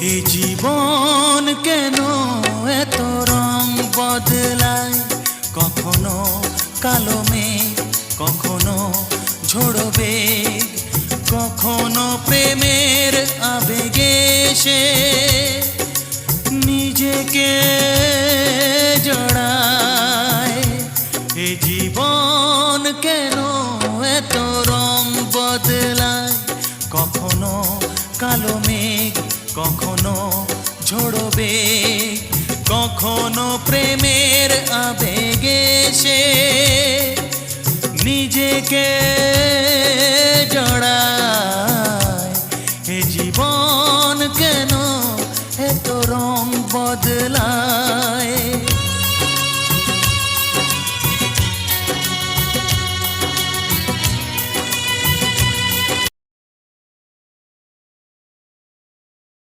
এ জীবন কেন এত রং বদলায়, কখনো কালো মেঘ, কখনো ঝোড়ো বেগ, কখনো প্রেমের আবেগে সে নিজেকে জড়ায়। এ জীবন কেন এত রং বদলায়, কখনো কালো মেঘ, কখনো ঝোড়ো বেগ, কখনো প্রেমের আবেগে সে নিজেকে জড়ায়।